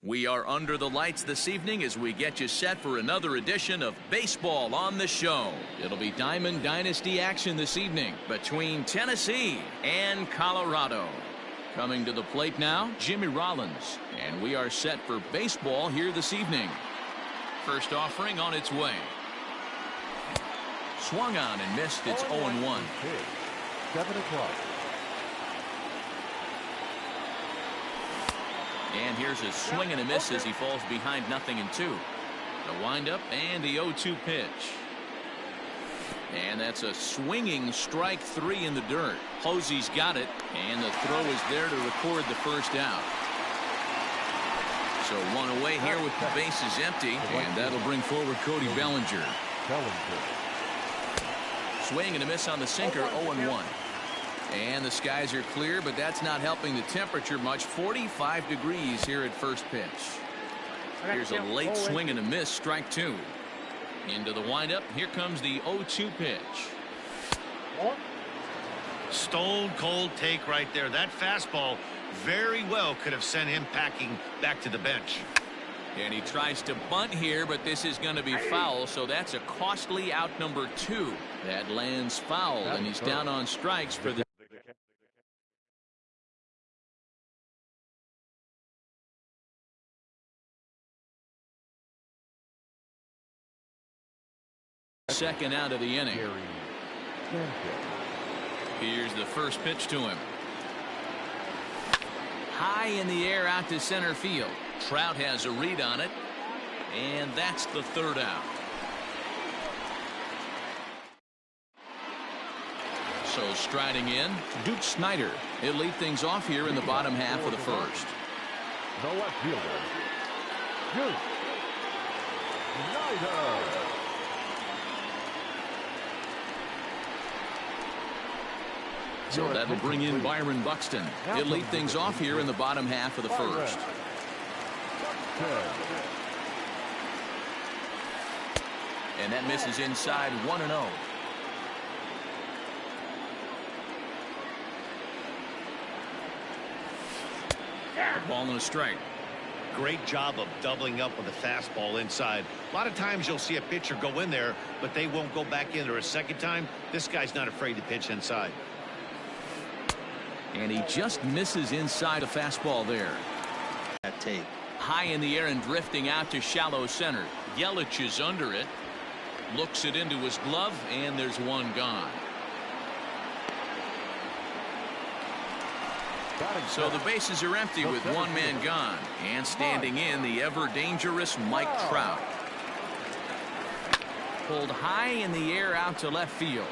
We are under the lights this evening as we get you set for another edition of Baseball on the Show. It'll be Diamond Dynasty action this evening between Tennessee and Colorado. Coming to the plate now, Jimmy Rollins. And we are set for baseball here this evening. First offering on its way. Swung on and missed. It's 0-1. 7 o'clock. And here's a swing and a miss as he falls behind 0-2. The windup and the 0-2 pitch. And that's a swinging strike 3 in the dirt. Posey's got it, and the throw is there to record the first out. So one away here with the bases empty, and that'll bring forward Cody Bellinger. Swing and a miss on the sinker, 0-1. And the skies are clear, but that's not helping the temperature much. 45 degrees here at first pitch. Here's a late swing and a miss, strike 2. Into the windup, here comes the 0-2 pitch. Stone cold take right there. That fastball very well could have sent him packing back to the bench. And he tries to bunt here, but this is going to be foul, so that's a costly out number 2. That lands foul, and he's down on strikes for the second out of the inning. Here's the first pitch to him. High in the air out to center field. Trout has a read on it, and that's the third out. So striding in, Duke Snider. He'll lead things off here in the bottom half of the first. The left fielder, Duke Snider. So that'll bring in Byron Buxton. He'll lead things off here in the bottom half of the first. And that misses inside 1-0. A ball and a strike. Great job of doubling up with a fastball inside. A lot of times you'll see a pitcher go in there, but they won't go back in there a second time. This guy's not afraid to pitch inside. And he just misses inside a fastball there. That take. High in the air and drifting out to shallow center. Yelich is under it. Looks it into his glove, and there's one gone. So the bases are empty with one man gone. And standing in, the ever-dangerous Mike Trout. Pulled high in the air out to left field.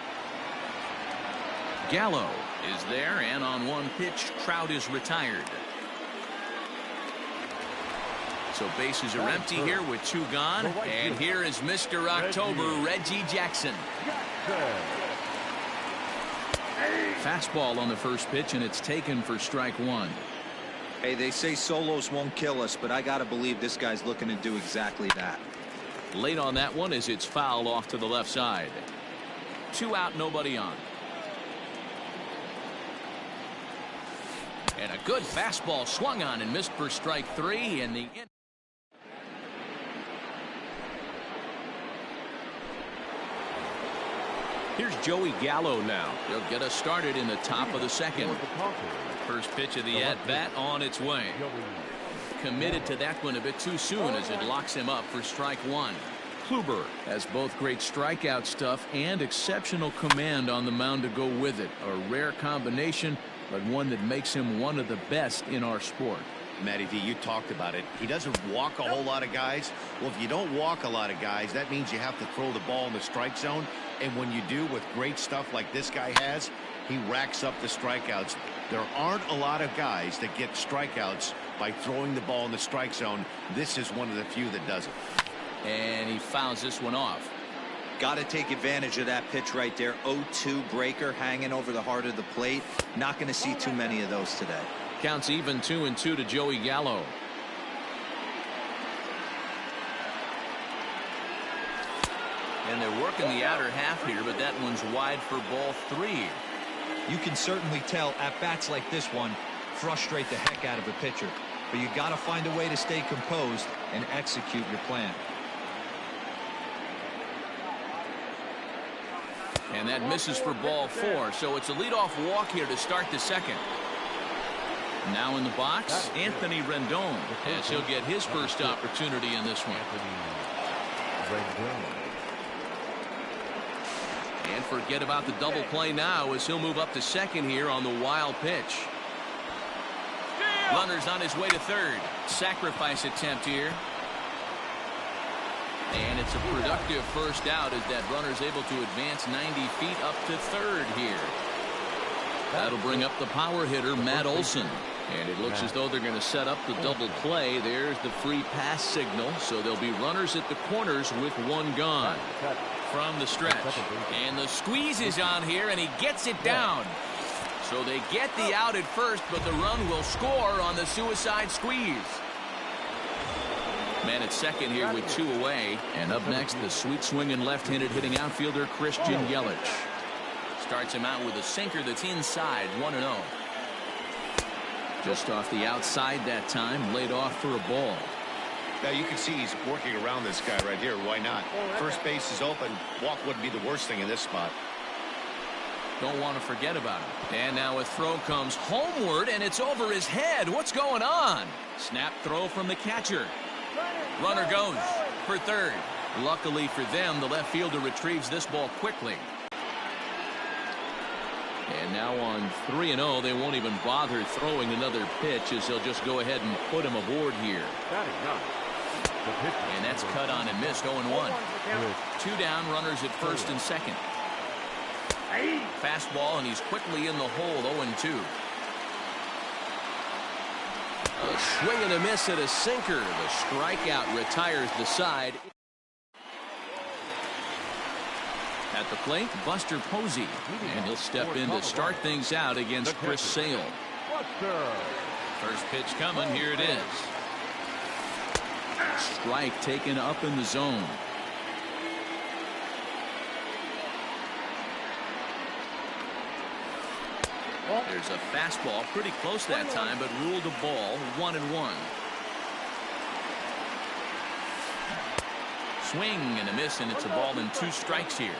Gallo is there, and on one pitch, Trout is retired. So bases are empty here with 2 gone. And here is Mr. October, Reggie Jackson. Fastball on the first pitch, and it's taken for strike 1. Hey, they say solos won't kill us, but I gotta believe this guy's looking to do exactly that. Late on that one as it's fouled off to the left side. 2 out, nobody on. And a good fastball swung on and missed for strike 3 in the Here's Joey Gallo now. He'll get us started in the top of the second. First pitch of the at-bat on its way. Committed to that one a bit too soon as it locks him up for strike 1. Kluber has both great strikeout stuff and exceptional command on the mound to go with it. A rare combination, but one that makes him one of the best in our sport. Matty V, you talked about it. He doesn't walk a whole lot of guys. Well, if you don't walk a lot of guys, that means you have to throw the ball in the strike zone. And when you do with great stuff like this guy has, he racks up the strikeouts. There aren't a lot of guys that get strikeouts by throwing the ball in the strike zone. This is one of the few that does it. And he fouls this one off. Got to take advantage of that pitch right there. 0-2 breaker hanging over the heart of the plate. Not going to see too many of those today. Counts even 2-2 to Joey Gallo. And they're working the outer half here, but that one's wide for ball 3. You can certainly tell at bats like this one frustrate the heck out of a pitcher. but you got to find a way to stay composed and execute your plan. And that misses for ball 4, so it's a leadoff walk here to start the second. Now in the box, Anthony Rendon, as he'll get his first opportunity in this one. And forget about the double play now as he'll move up to second here on the wild pitch. Runner's on his way to third. Sacrifice attempt here. And it's a productive first out as that runner's able to advance 90 feet up to third here. That'll bring up the power hitter, Matt Olson. And it looks as though they're going to set up the double play. There's the free pass signal. So there'll be runners at the corners with one gone from the stretch. And the squeeze is on here, and he gets it down. So they get the out at first, but the run will score on the suicide squeeze. Man at second here with 2 away. And up next, the sweet swinging left-handed hitting outfielder Christian Yelich. Starts him out with a sinker that's inside, 1-0. Just off the outside that time, laid off for a ball. Now you can see he's working around this guy right here. Why not? First base is open. Walk wouldn't be the worst thing in this spot. Don't want to forget about him. And now a throw comes homeward, and it's over his head. What's going on? Snap throw from the catcher. Runner goes for third. Luckily for them, the left fielder retrieves this ball quickly. And now on 3-0, they won't even bother throwing another pitch as they'll just go ahead and put him aboard here. And that's cut on and missed, 0-1. 2 down, runners at first and second. Fastball, and he's quickly in the hole, 0-2. A swing and a miss at a sinker. The strikeout retires the side. At the plate, Buster Posey. And he'll step in to start things out against Chris Sale. First pitch coming. Here it is. Strike taken up in the zone. There's a fastball pretty close that time, but ruled a ball, 1-1. Swing and a miss, and it's a ball and 2 strikes here.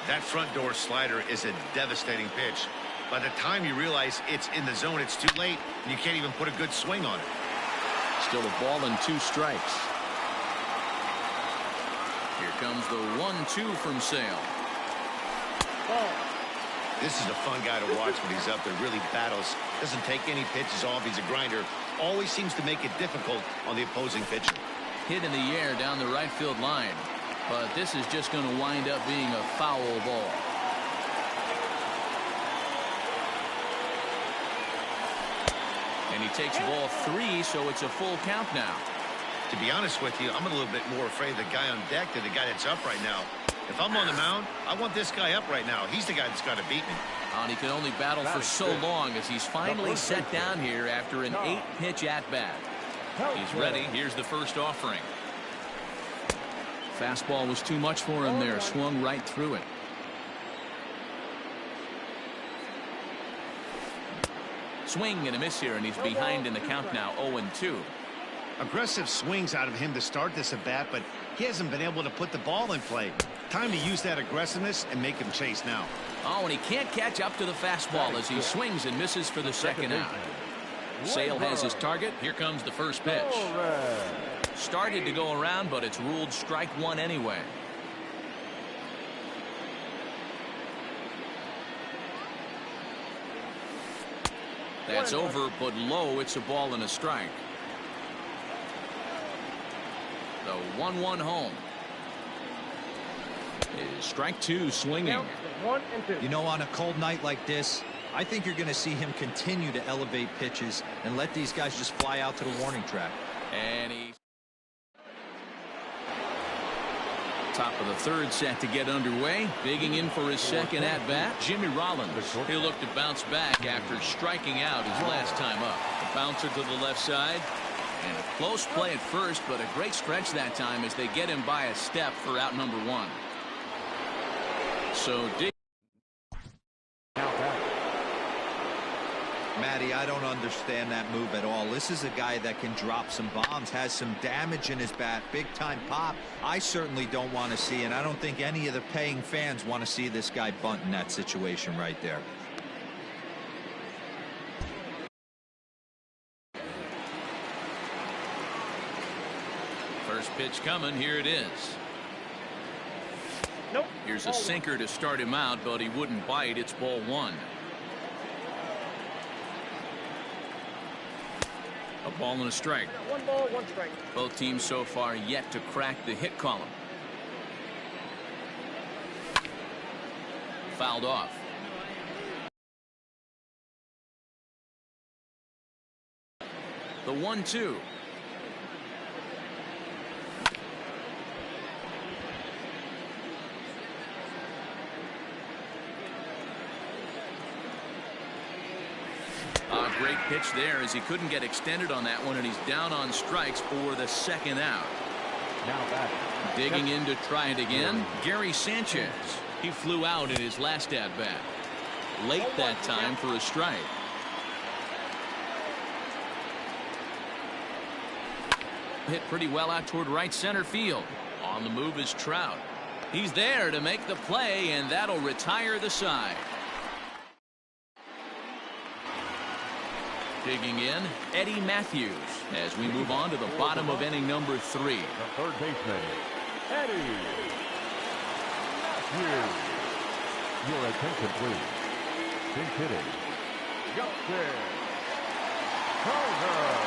That front door slider is a devastating pitch. By the time you realize it's in the zone, it's too late, and you can't even put a good swing on it. Still a ball and 2 strikes. Here comes the 1-2 from Sale. This is a fun guy to watch when he's up there. Really battles. Doesn't take any pitches off. He's a grinder. Always seems to make it difficult on the opposing pitcher. Hit in the air down the right field line. But this is just going to wind up being a foul ball. And he takes ball 3, so it's a full count now. To be honest with you, I'm a little bit more afraid of the guy on deck than the guy that's up right now. If I'm on the mound, I want this guy up right now. He's the guy that's got to beat me. And he can only battle for so long as he's finally set down here after an 8-pitch at-bat. He's ready. Here's the first offering. Fastball was too much for him there. Swung right through it. Swing and a miss here, and he's behind in the count now, 0-2. Aggressive swings out of him to start this at bat, but he hasn't been able to put the ball in play. Time to use that aggressiveness and make him chase now. Oh, and he can't catch up to the fastball as he swings and misses for the second out. Sale has his target. Here comes the first pitch. Started to go around, but it's ruled strike 1 anyway. That's over, but low. It's a ball and a strike. The 1-1 home. Is strike 2 swinging. You know, on a cold night like this, I think you're going to see him continue to elevate pitches and let these guys just fly out to the warning track. And he's top of the third set to get underway. Bigging in for his second at-bat, Jimmy Rollins. He'll look to bounce back after striking out his last time up. The bouncer to the left side. And a close play at first, but a great stretch that time as they get him by a step for out number 1. So Matty, I don't understand that move at all. This is a guy that can drop some bombs, has some damage in his bat, big-time pop. I certainly don't want to see, and I don't think any of the paying fans want to see this guy bunt in that situation right there. First pitch coming. Here it is. Nope. Here's a sinker to start him out, but he wouldn't bite. It's ball one. A ball and a strike. 1 ball, 1 strike. Both teams so far yet to crack the hit column. Fouled off. The 1-2. A great pitch there as he couldn't get extended on that one, and he's down on strikes for the second out. Now back. Digging in to try it again, Gary Sanchez. He flew out in his last at-bat. Late that time for a strike. Hit pretty well out toward right center field. On the move is Trout. He's there to make the play, and that'll retire the side. Digging in, Eddie Matthews, as we move on to the bottom of inning number 3. The third baseman, Eddie Matthews. Your attention, please. Pink hitting. Justin Turner.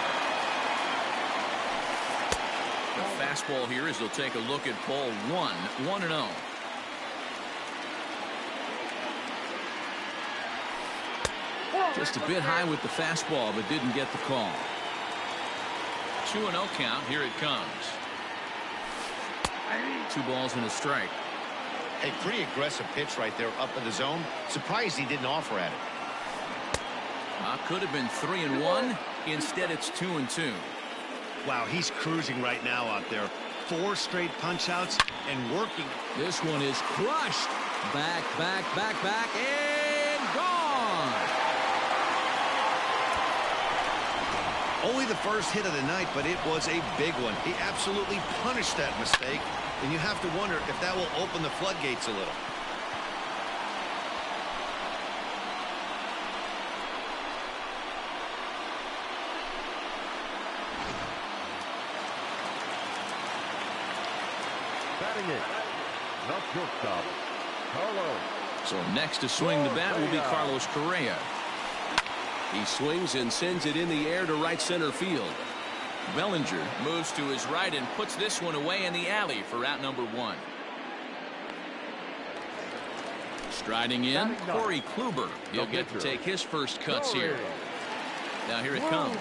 The fastball here as they'll take a look at ball 1, 1-0. Just a bit high with the fastball, but didn't get the call. 2-0 count. Here it comes. 2 balls and a strike. A pretty aggressive pitch right there up in the zone. Surprised he didn't offer at it. Could have been 3-1. Instead, it's 2-2. Wow, he's cruising right now out there. 4 straight punch outs and working. This one is crushed. Back, and gone. Only the first hit of the night, but it was a big one. He absolutely punished that mistake, and you have to wonder if that will open the floodgates a little. Batting it. Not shortstop, Carlos. So next to swing the bat will be Carlos Correa. He swings and sends it in the air to right center field. Bellinger moves to his right and puts this one away in the alley for out number 1. Striding in, Corey Kluber. He'll get to take his first cuts here. Now here it comes.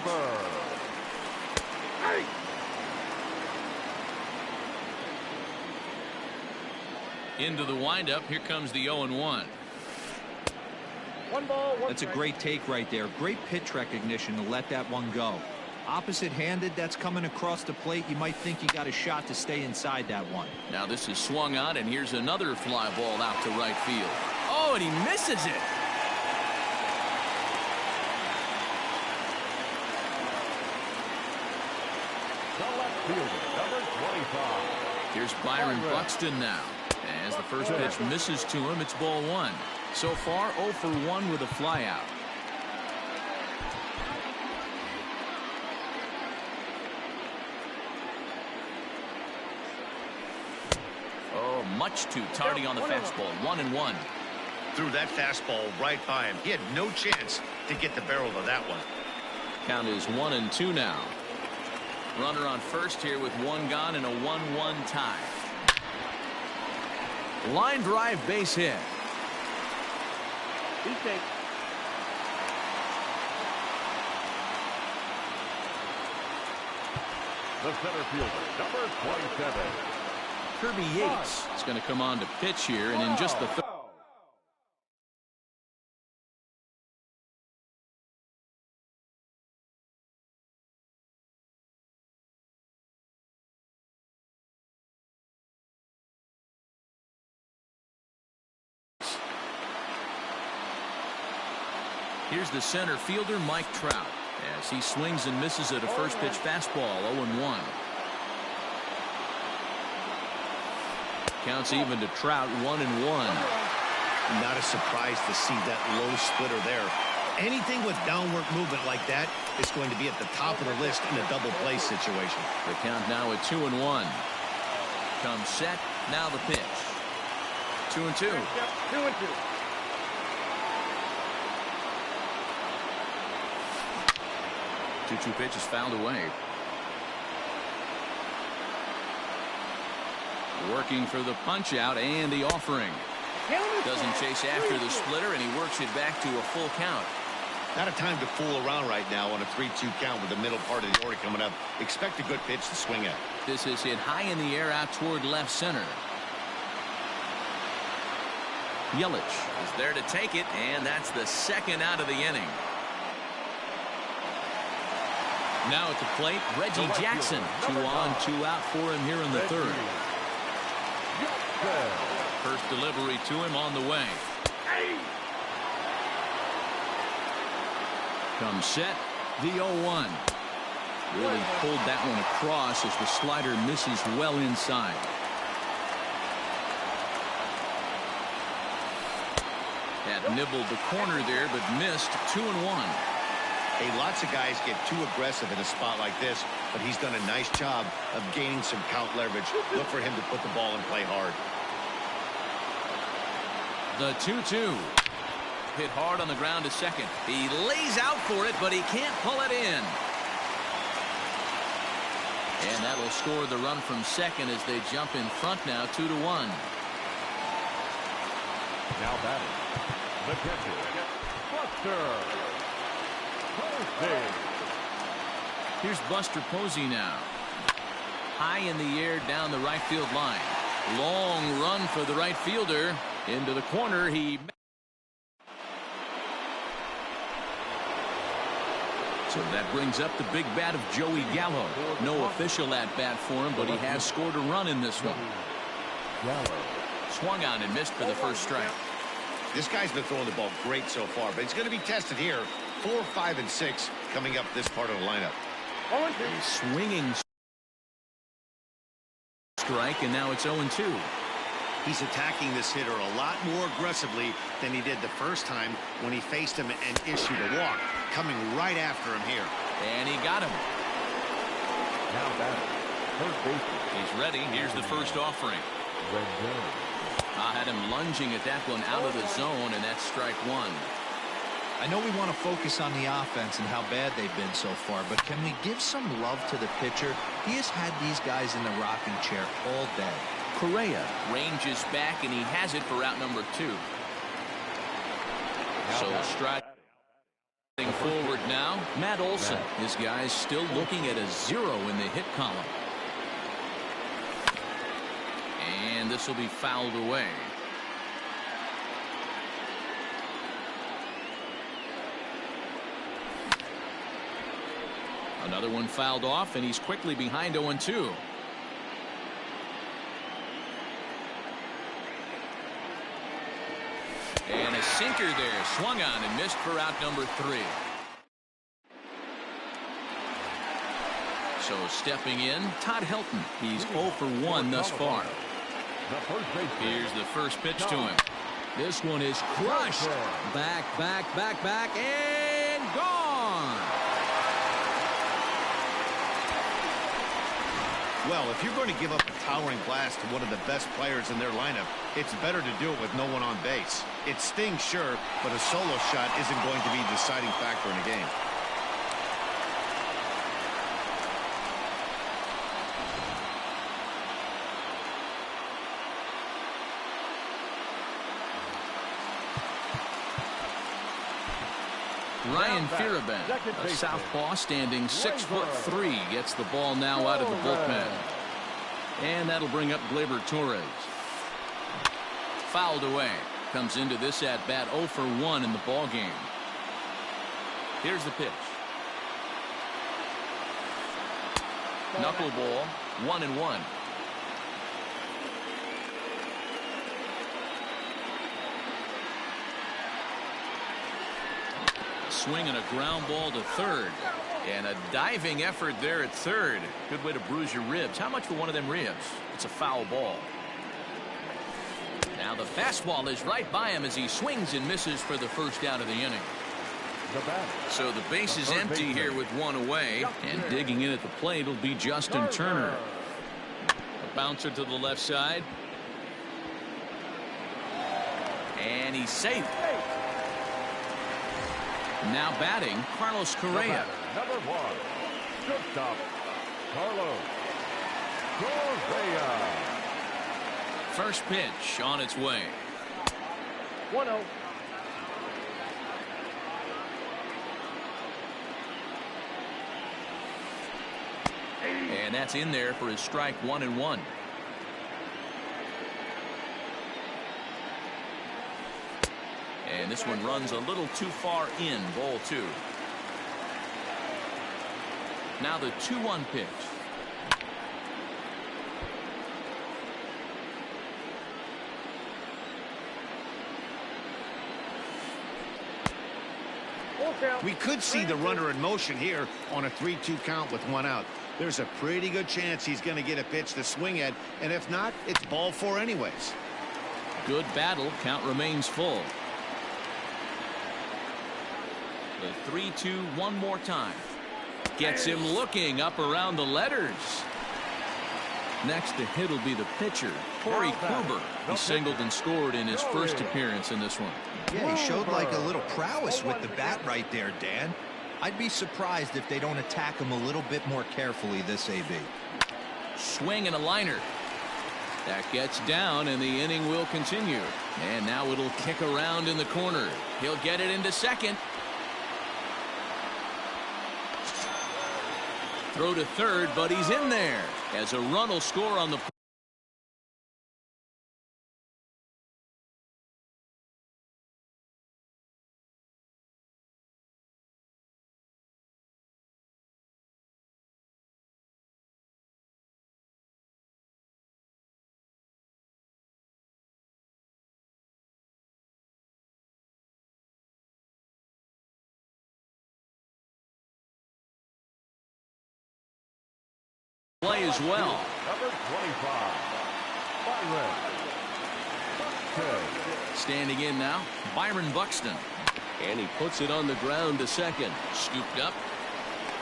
Into the windup. Here comes the 0-1. 1 ball, 1 That's a strike. great take right there. Great pitch recognition to let that one go. Opposite-handed, that's coming across the plate. You might think you got a shot to stay inside that one. Now this is swung on, and here's another fly ball out to right field. Oh, and he misses it. The left fielder, number 25. Here's Byron Buxton now. As the first pitch misses to him, it's ball 1. So far, 0 for 1 with a flyout. Oh, much too tardy on the fastball. 1-1. Threw that fastball right by him. He had no chance to get the barrel of that one. Count is 1-2 now. Runner on first here with 1 gone and a 1-1 tie. Line drive base hit. He takes. The center fielder, number 27. Kirby Yates is going to come on to pitch here, and in just the third. Here's the center fielder, Mike Trout, as he swings and misses at a first pitch fastball, 0-1. Counts even to Trout, 1-1. Not a surprise to see that low splitter there. Anything with downward movement like that is going to be at the top of the list in a double play situation. The count now at 2-1. Comes set. Now the pitch. 2-2. 2-2. 2-2 pitch is fouled away. Working for the punch out and the offering. Doesn't chase after the splitter, and he works it back to a full count. Not a time to fool around right now on a 3-2 count with the middle part of the order coming up. Expect a good pitch to swing at. This is hit high in the air out toward left center. Yelich is there to take it, and that's the second out of the inning. Now at the plate, Reggie Jackson. 2 on, 2 out for him here in the third. First delivery to him on the way. Comes set. The 0-1. Really pulled that one across as the slider misses well inside. Had nibbled the corner there, but missed. 2-1. Hey, lots of guys get too aggressive in a spot like this, but he's done a nice job of gaining some count leverage. Look for him to put the ball and play hard. The 2-2. Hit hard on the ground to second. He lays out for it, but he can't pull it in. And that'll score the run from second as they jump in front now, 2-1. Now batting, the catcher, Buster Posey. Here's Buster Posey now. High in the air down the right field line. Long run for the right fielder. Into the corner. So that brings up the big bat of Joey Gallo. No official at bat for him, but he has scored a run in this one. Swung on and missed for the first strike. This guy's been throwing the ball great so far, but he's going to be tested here. 4, 5, and 6 coming up this part of the lineup. A swinging strike, and now it's 0-2. He's attacking this hitter a lot more aggressively than he did the first time when he faced him and issued a walk. Coming right after him here. And he got him. Now batting, first baseman. He's ready. Here's the first offering. I had him lunging at that one out of the zone, and that's strike one. I know we want to focus on the offense and how bad they've been so far, but can we give some love to the pitcher? He has had these guys in the rocking chair all day. Correa ranges back, and he has it for out number 2. So striding forward now, Matt Olson. His guy's still looking at a 0 in the hit column. And this will be fouled away. Another one fouled off, and he's quickly behind 0-2. And a sinker there, swung on and missed for out number 3. So stepping in, Todd Helton. He's 0 for 1 thus far. Here's the first pitch to him. This one is crushed. Back, and gone. Well, if you're going to give up a towering blast to one of the best players in their lineup, it's better to do it with no one on base. It stings, sure, but a solo shot isn't going to be a deciding factor in a game. Ryan Fearabin, a southpaw standing 6'3", gets the ball now out of the bullpen. And that'll bring up Gleyber Torres. Fouled away. Comes into this at bat 0 for 1 in the ball game. Here's the pitch. Knuckleball, 1-1. swing and a ground ball to third. And a diving effort there at third. Good way to bruise your ribs. How much for one of them ribs? It's a foul ball. Now the fastball is right by him as he swings and misses for the first out of the inning. So the base is empty here with one away. And digging in at the plate will be Justin Turner. A bouncer to the left side. And he's safe. Now batting, Carlos Correa. Number 1, shortstop, Carlos Correa. First pitch on its way. 1-0. And that's in there for his strike 1-1. And this one runs a little too far in, ball 2. Now the 2-1 pitch. We could see the runner in motion here on a 3-2 count with 1 out. There's a pretty good chance he's going to get a pitch to swing at, and if not, it's ball 4 anyways. Good battle. Count remains full. The 3-2 one more time. Gets him looking up around the letters. Next to hit will be the pitcher, Corey Kluber. He singled and scored in his first appearance in this one. Yeah, he showed like a little prowess with the bat right there, Dan. I'd be surprised if they don't attack him a little bit more carefully this AB. Swing and a liner. That gets down, and the inning will continue. And now it'll kick around in the corner. He'll get it into second. Throw to third, but he's in there as a run will score on the play as well. Number 25, Byron Buxton. Standing in now, Byron Buxton. And he puts it on the ground to second. Scooped up.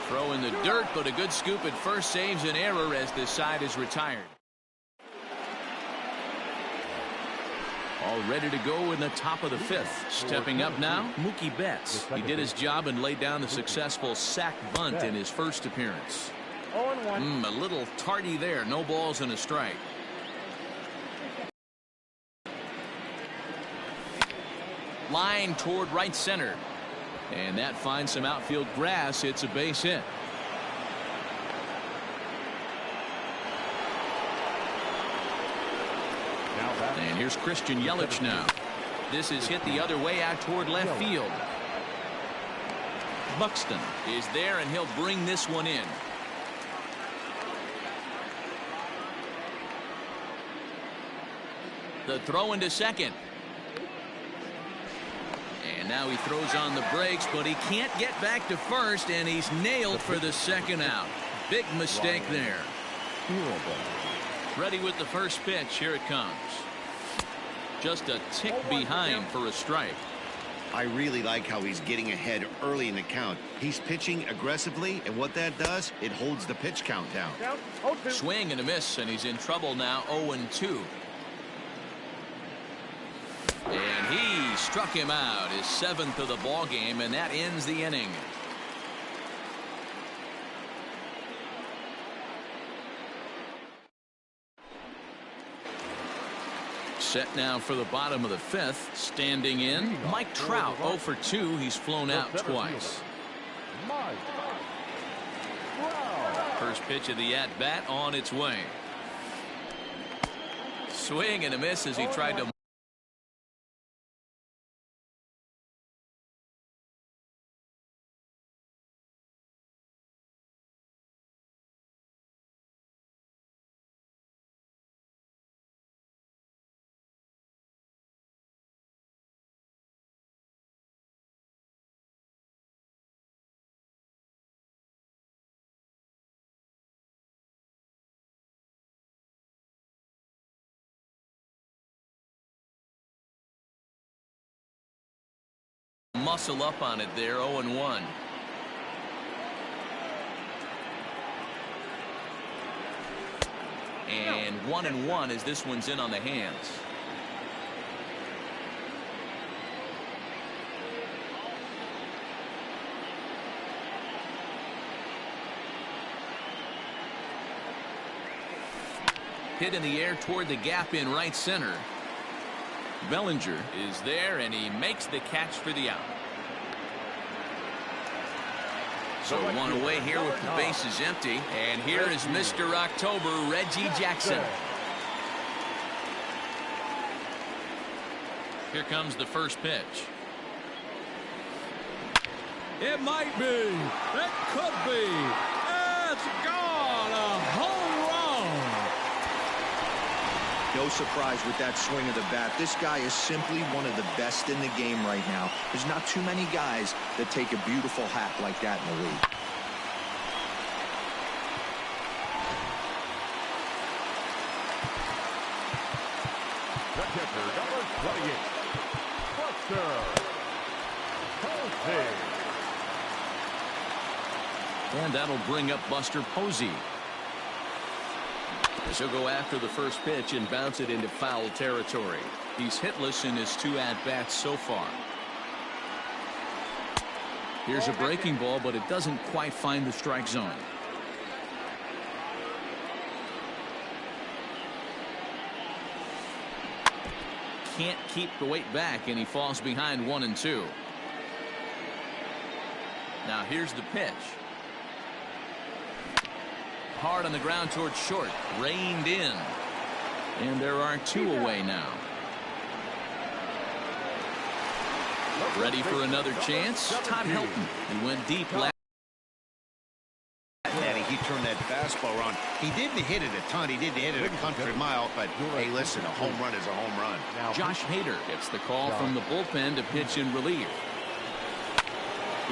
Throw in the dirt, but a good scoop at first saves an error as this side is retired. All ready to go in the top of the 5th. Stepping up now, Mookie Betts. He did his job and laid down the successful sac bunt in his first appearance. 0-1. A little tardy there. No balls and a strike. Line toward right center. And that finds some outfield grass. It's a base hit. And here's Christian Yelich now. This is hit the other way out toward left field. Buxton is there, and he'll bring this one in. The throw into second. And now he throws on the brakes, but he can't get back to first, and he's nailed for the second out. Big mistake there. Ready with the first pitch. Here it comes. Just a tick behind for a strike. I really like how he's getting ahead early in the count. He's pitching aggressively, and what that does, it holds the pitch count down. Down, 0-2. Swing and a miss, and he's in trouble now. 0-2. And he struck him out, his 7th of the ball game, and that ends the inning. Set now for the bottom of the 5th. Standing in, Mike Trout. 0 for 2. He's flown out twice. First pitch of the at-bat on its way. Swing and a miss as he tried to muscle up on it there. 0-1. And 1-1 as this one's in on the hands. Hit in the air toward the gap in right center. Bellinger is there, and he makes the catch for the out. So one away here with the bases empty. And here is Mr. October, Reggie Jackson. Here comes the first pitch. It might be. It could be. It's gone. A home run. No surprise with that swing of the bat. This guy is simply one of the best in the game right now. There's not too many guys that take a beautiful hack like that in the league. The catcher, number 28. Buster Posey. And that'll bring up Buster Posey. As he'll go after the first pitch and bounce it into foul territory. He's hitless in his 2 at-bats so far. Here's a breaking ball, but it doesn't quite find the strike zone. Can't keep the weight back, and he falls behind 1-2. Now here's the pitch. Hard on the ground towards short. Reined in. And there are 2 away now. Ready for another chance? Todd Helton. He went deep last. He turned that fastball around. He didn't hit it a ton. He didn't hit it a country mile. But, hey, listen, a home run is a home run. Josh Hader gets the call from the bullpen to pitch in relief.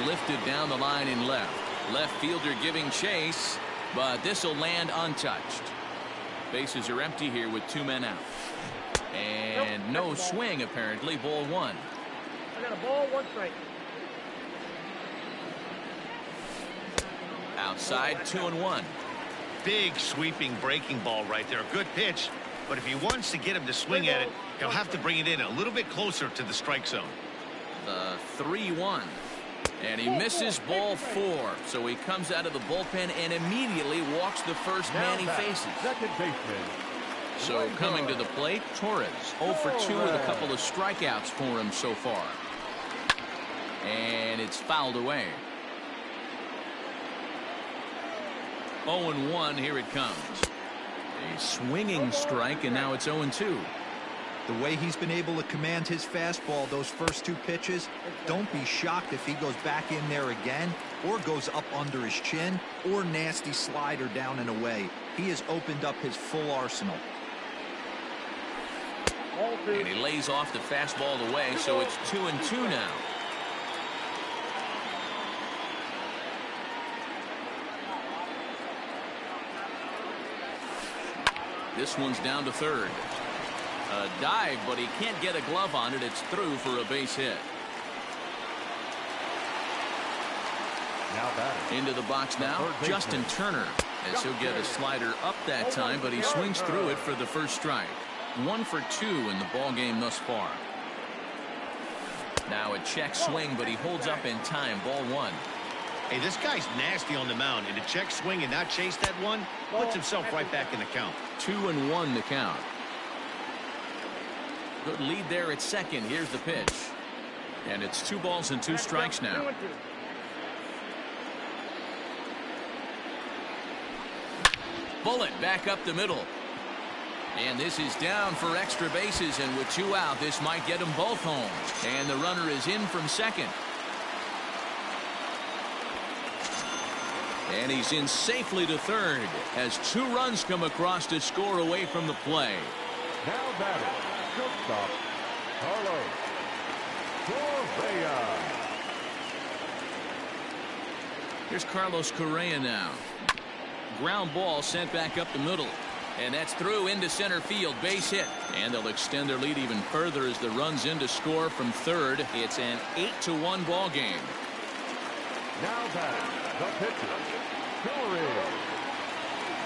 Lifted down the line in left. Left fielder giving chase. But this will land untouched. Bases are empty here with 2 men out. And no swing, apparently. Ball 1. I got a ball, 1 strike. Outside, 2-1. Big sweeping breaking ball right there. A good pitch. But if he wants to get him to swing at it, he'll have to bring it in a little bit closer to the strike zone. The 3-1. And he misses ball 4. So he comes out of the bullpen and immediately walks the first man he faces. Second baseman. So coming to the plate, Torres. 0 for 2 with a couple of strikeouts for him so far. And it's fouled away. 0-1, here it comes. A swinging strike, and now it's 0-2. The way he's been able to command his fastball those first 2 pitches, don't be shocked if he goes back in there again or goes up under his chin or nasty slider down and away. He has opened up his full arsenal. And he lays off the fastball away, so it's 2-2 now. This one's down to third. A dive, but he can't get a glove on it. It's through for a base hit. Now batting. Into the box now, Justin Turner. As he'll get a slider up that time, but he swings through it for the first strike. 1 for 2 in the ball game thus far. Now a check swing, but he holds up in time. Ball 1. Hey, this guy's nasty on the mound, and to check swing and not chase that one puts himself right back in the count. 2-1 the count. Good lead there at second. Here's the pitch. And it's 2 balls and 2 strikes now. Bullet back up the middle. And this is down for extra bases, and with 2 out, this might get them both home. And the runner is in from second. And he's in safely to third as 2 runs come across to score away from the play. Now batting. Shortstop, Carlos Correa. Here's Carlos Correa now. Ground ball sent back up the middle. And that's through into center field. Base hit. And they'll extend their lead even further as the runs in to score from third. It's an 8-1 ball game. Now batting, the pitcher, Corey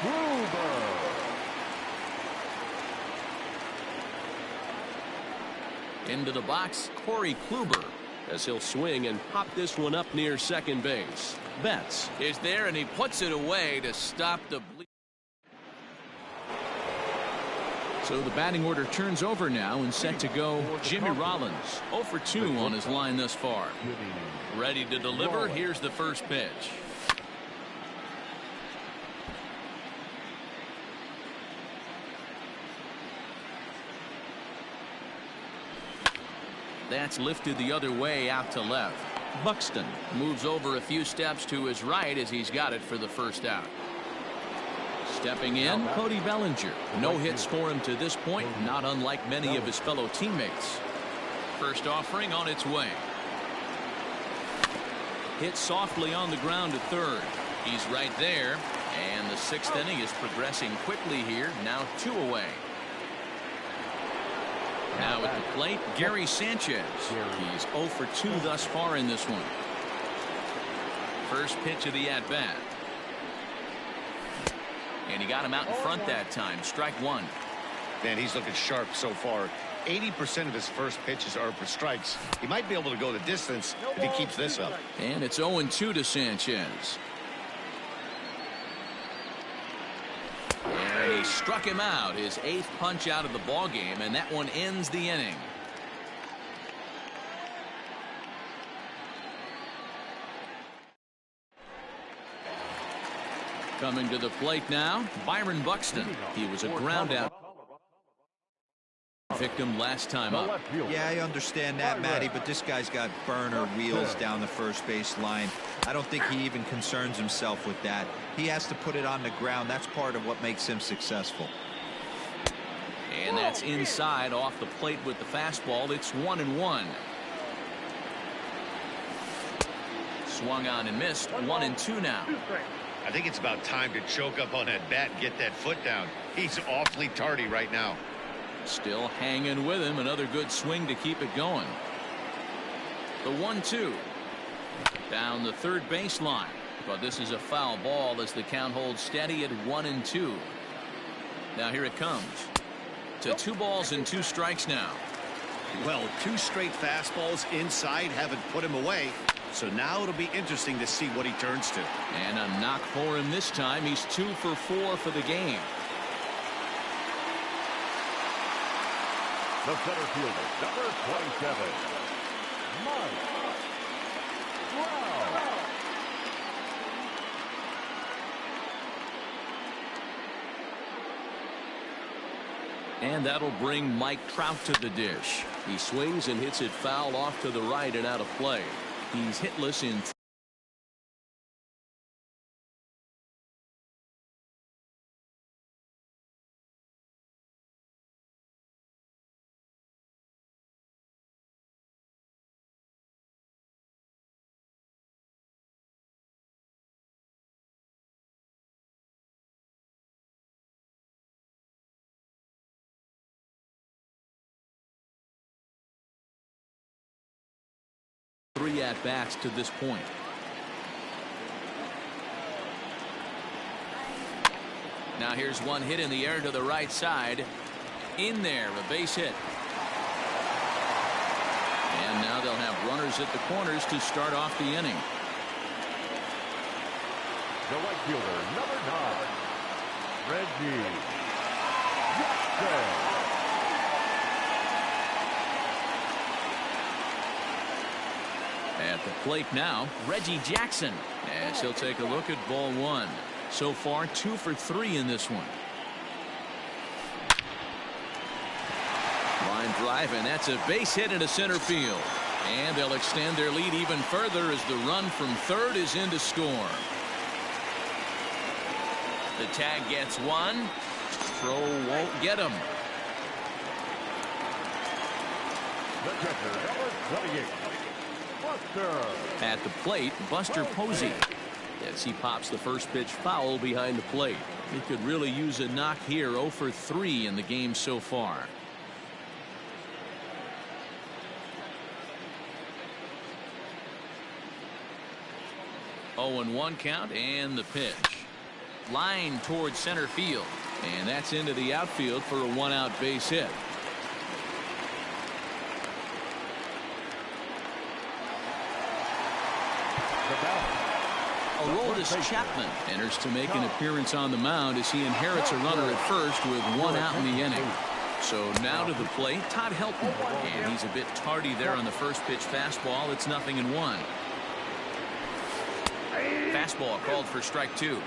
Kluber. Into the box, Corey Kluber, as he'll swing and pop this one up near second base. Betts is there, and he puts it away to stop the bleed. So the batting order turns over now and set to go. Jimmy Rollins 0 for 2 on his line thus far. Ready to deliver. Here's the first pitch. That's lifted the other way out to left. Buxton moves over a few steps to his right as he's got it for the first out. Stepping in, Cody Bellinger. No hits for him to this point, not unlike many of his fellow teammates. First offering on its way. Hit softly on the ground to third. He's right there, and the sixth inning is progressing quickly here. Now 2 away. Now at the plate, Gary Sanchez. He's 0 for 2 thus far in this one. First pitch of the at-bat. And he got him out in front that time. Strike one. Man, he's looking sharp so far. 80% of his first pitches are for strikes. He might be able to go the distance if he keeps this up. And it's 0-2 to Sanchez. And he struck him out, his 8th punch out of the ball game, and that one ends the inning. Coming to the plate now, Byron Buxton. He was a ground out victim last time up. Yeah, I understand that, Matty, but this guy's got burner wheels down the first base line. I don't think he even concerns himself with that. He has to put it on the ground. That's part of what makes him successful. And that's inside off the plate with the fastball. It's 1-1. Swung on and missed. 1-2 now. I think it's about time to choke up on that bat and get that foot down. He's awfully tardy right now. Still hanging with him. Another good swing to keep it going. The 1-2. Down the third baseline. But this is a foul ball as the count holds steady at 1-2. Now here it comes. To 2 balls and 2 strikes now. Well, 2 straight fastballs inside haven't put him away. So now it'll be interesting to see what he turns to. And a knock for him this time. He's 2 for 4 for the game. The center fielder, number 27, Mike Trout. And that'll bring Mike Trout to the dish. He swings and hits it foul off to the right and out of play. He's hitless in three at-bats to this point. Now here's one hit in the air to the right side. In there, a base hit. And now they'll have runners at the corners to start off the inning. The right fielder, number 9, Reggie Jackson. At the plate now, Reggie Jackson, as he'll take a look at ball one. So far, 2 for 3 in this one. Line drive, and that's a base hit into center field. And they'll extend their lead even further as the run from third is in to score. The tag gets one. Throw won't get him. The catcher, number 28. Buster. At the plate, Buster Posey. as he pops the first pitch foul behind the plate. He could really use a knock here. 0 for 3 in the game so far. Oh, and 1 count, and the pitch. Line towards center field, and that's into the outfield for a 1-out base hit. Aroldis Chapman enters to make an appearance on the mound as he inherits a runner at first with 1 out in the inning. So now to the plate, Todd Helton, and he's a bit tardy there on the first pitch fastball. It's 0-1. Fastball called for strike 2.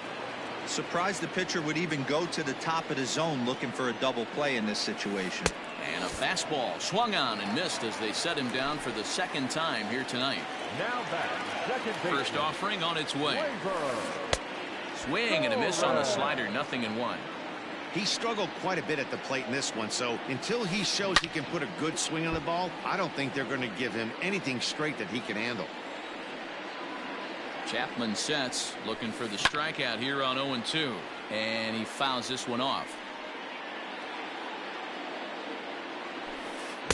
Surprised the pitcher would even go to the top of the zone looking for a double play in this situation. And a fastball swung on and missed as they set him down for the 2nd time here tonight. Now back, second base. First offering on its way. Swing and a miss on the slider. 0-1. He struggled quite a bit at the plate in this one, so until he shows he can put a good swing on the ball, I don't think they're going to give him anything straight that he can handle. Chapman sets, looking for the strikeout here on 0-2, and he fouls this one off.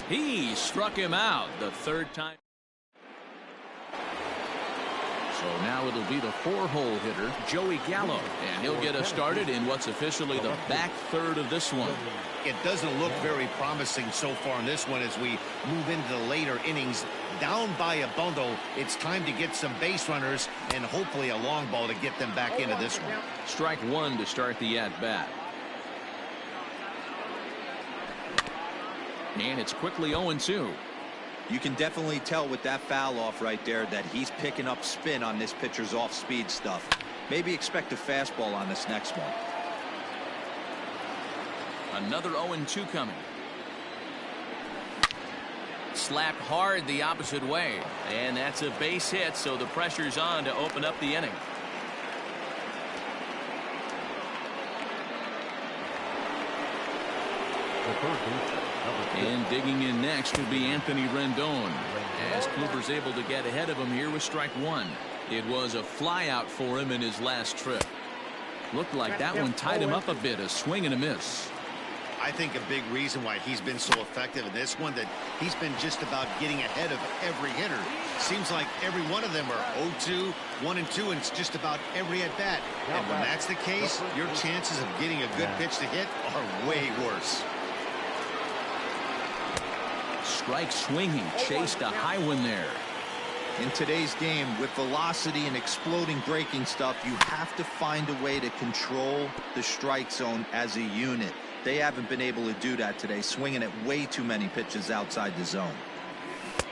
He struck him out the 3rd time. So now it'll be the 4-hole hitter, Joey Gallo, and he'll get us started in what's officially the back 3rd of this one. It doesn't look very promising so far in this one as we move into the later innings. Down by a bundle, it's time to get some base runners and hopefully a long ball to get them back into this one. Strike 1 to start the at-bat. And it's quickly 0-2. You can definitely tell with that foul off right there that he's picking up spin on this pitcher's off-speed stuff. Maybe expect a fastball on this next one. Another 0-2 coming. Slapped hard the opposite way, and that's a base hit, so the pressure's on to open up the inning. And digging in next will be Anthony Rendon, as Kluber's able to get ahead of him here with strike 1. It was a fly out for him in his last trip. Looked like that one tied him up a bit. A swing and a miss. I think a big reason why he's been so effective in this one, that he's been just about getting ahead of every hitter. Seems like every one of them are 0-2, 1-2, and it's just about every at bat. And when that's the case, your chances of getting a good pitch to hit are way worse. Strike swinging, chased a high one there. In today's game, with velocity and exploding breaking stuff, you have to find a way to control the strike zone as a unit. They haven't been able to do that today, swinging at way too many pitches outside the zone.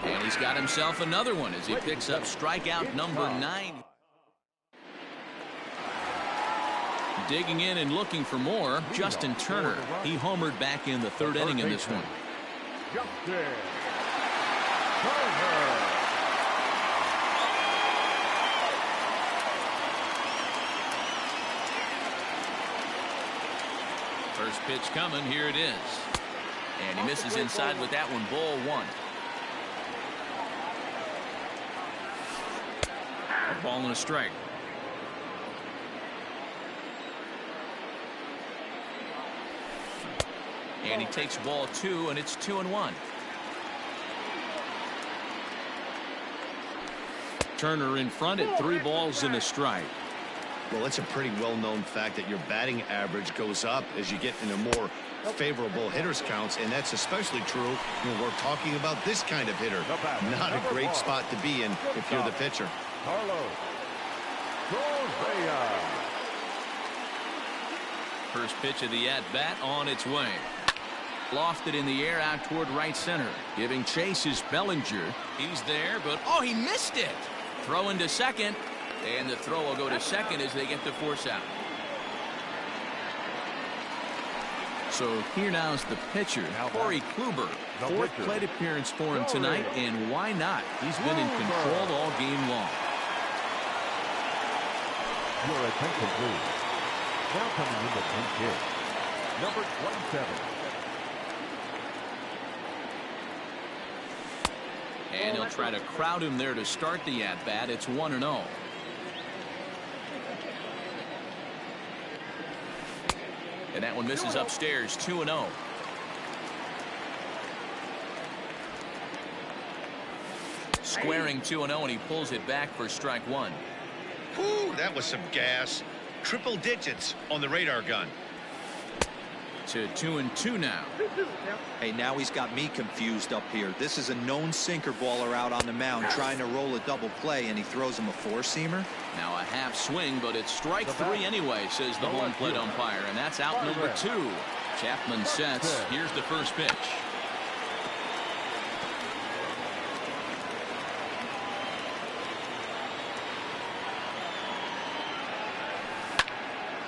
And he's got himself another one as he picks up strikeout number 9. Digging in and looking for more, Justin Turner. He homered back in the 3rd inning in this one. First pitch coming. Here it is. And he misses inside with that one. Ball 1. A ball and a strike. And he takes ball 2, and it's 2-1. Turner in front at 3 balls and a strike. Well, it's a pretty well-known fact that your batting average goes up as you get into more favorable hitters counts, and that's especially true when we're talking about this kind of hitter. Not a great spot to be in if you're the pitcher. First pitch of the at-bat on its way. Lofted in the air out toward right center. Giving chase is Bellinger. He's there, but oh, he missed it. Throw into second, and the throw will go to second as they get the force out. So here now is the pitcher, Corey Kluber. 4th plate appearance for him tonight, and why not? He's been in control all game long. Your attention, please. Now coming in the 10th hit, number 27. And he'll try to crowd him there to start the at-bat. It's 1-0. And that one misses upstairs, 2-0. Squaring 2-0, and he pulls it back for strike one. Whew, that was some gas. Triple digits on the radar gun. To 2-2 now. Hey, now he's got me confused up here. This is a known sinker baller out on the mound trying to roll a double play, and he throws him a four-seamer. Now a half swing, but it's strike three anyway, says the home plate umpire, and that's out number two. Chapman sets. Here's the first pitch.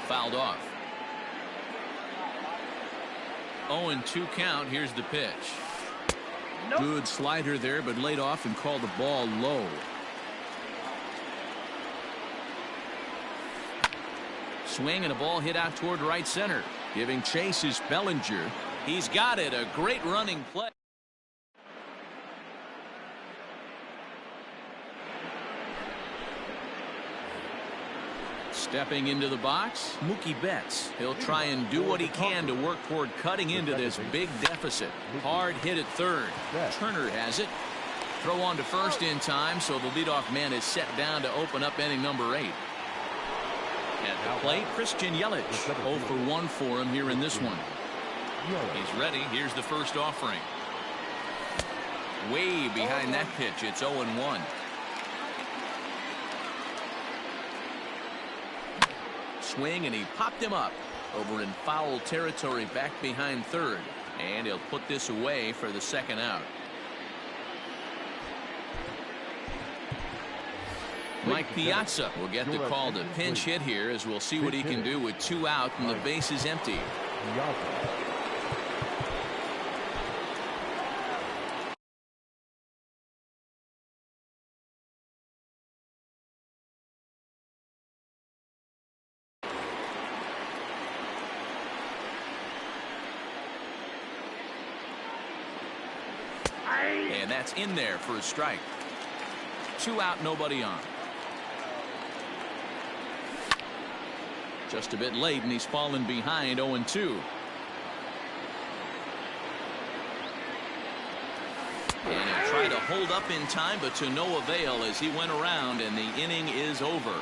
Fouled off. 0-2 count. Here's the pitch. Nope. Good slider there, but laid off and called the ball low. Swing and a ball hit out toward right center. Giving chase is Bellinger. He's got it. A great running play. Stepping into the box, Mookie Betts. He'll try and do what he can to work toward cutting into this big deficit. Hard hit at third. Turner has it. Throw on to first in time, so the leadoff man is set down to open up inning number 8. At the plate, Christian Yelich. 0 for 1 for him here in this one. He's ready. Here's the first offering. Way behind that pitch. It's 0-1. Swing, and he popped him up over in foul territory back behind third, and he'll put this away for the second out. Mike Piazza will get the call to pinch hit here, as we'll see what he can do with 2 out and the base is empty. And that's in there for a strike. 2 out, nobody on. Just a bit late, and he's fallen behind 0-2. And he'll try to hold up in time, but to no avail as he went around, and the inning is over.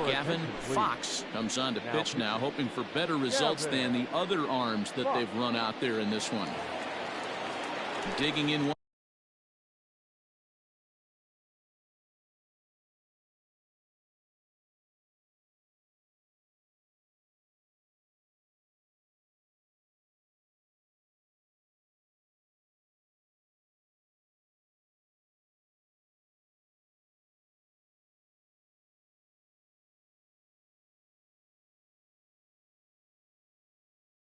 Gavin Fox comes on to pitch now, hoping for better results than the other arms that they've run out there in this one. Digging in one.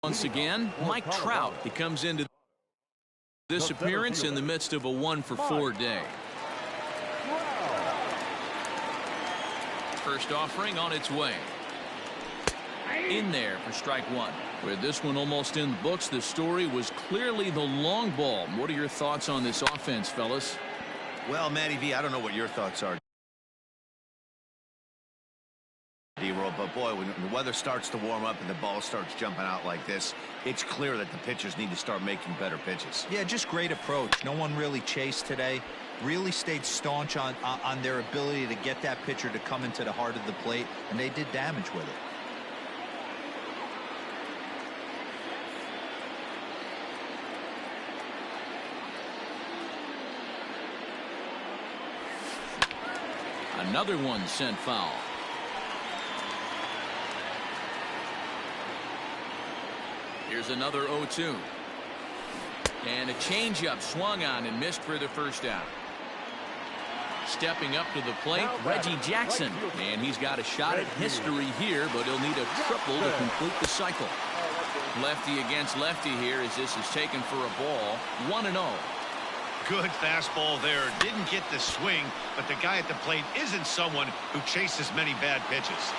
Once again, Mike Trout. He comes into this appearance in the midst of a 1-for-4 day. First offering on its way. In there for strike one. With this one almost in the books, the story was clearly the long ball. What are your thoughts on this offense, fellas? Well, Matty V, I don't know what your thoughts are, D-Roll, but boy, when the weather starts to warm up and the ball starts jumping out like this, it's clear that the pitchers need to start making better pitches. Yeah, just great approach. No one really chased today. Really stayed staunch on their ability to get that pitcher to come into the heart of the plate, and they did damage with it. Another one sent foul. Here's another 0-2. And a changeup swung on and missed for the first out. Stepping up to the plate, Reggie Jackson. And he's got a shot at history here, but he'll need a triple to complete the cycle. Lefty against lefty here as this is taken for a ball. 1-0. Good fastball there. Didn't get the swing, but the guy at the plate isn't someone who chases many bad pitches.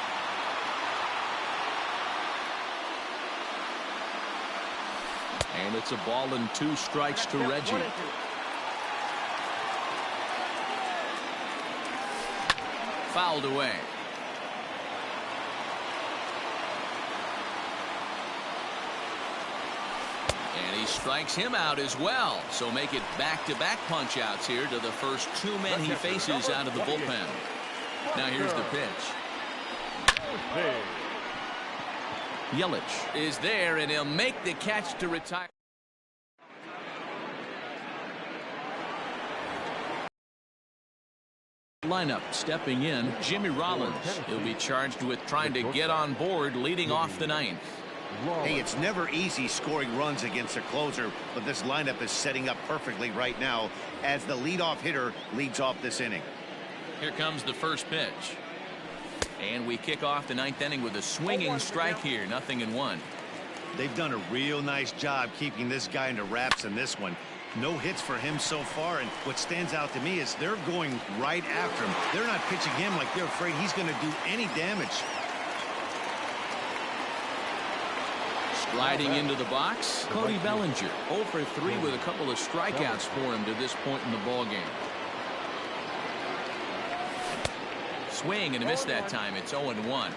And it's a ball and 2 strikes to Reggie. Fouled away. And he strikes him out as well. So make it back-to-back punch-outs here to the first 2 men he faces out of the bullpen. Now here's the pitch. Yelich is there, and he'll make the catch to retire. Lineup stepping in, Jimmy Rollins. He'll be charged with trying to get on board leading off the 9th. Hey, it's never easy scoring runs against a closer, but this lineup is setting up perfectly right now as the leadoff hitter leads off this inning. Here comes the first pitch. And we kick off the 9th inning with a swinging strike here, 0-1. They've done a real nice job keeping this guy into wraps in this one. No hits for him so far, and what stands out to me is they're going right after him. They're not pitching him like they're afraid he's going to do any damage. Sliding into the box, Cody Bellinger. 0 for 3 with a couple of strikeouts for him to this point in the ballgame. Swing and a miss that time. It's 0-1.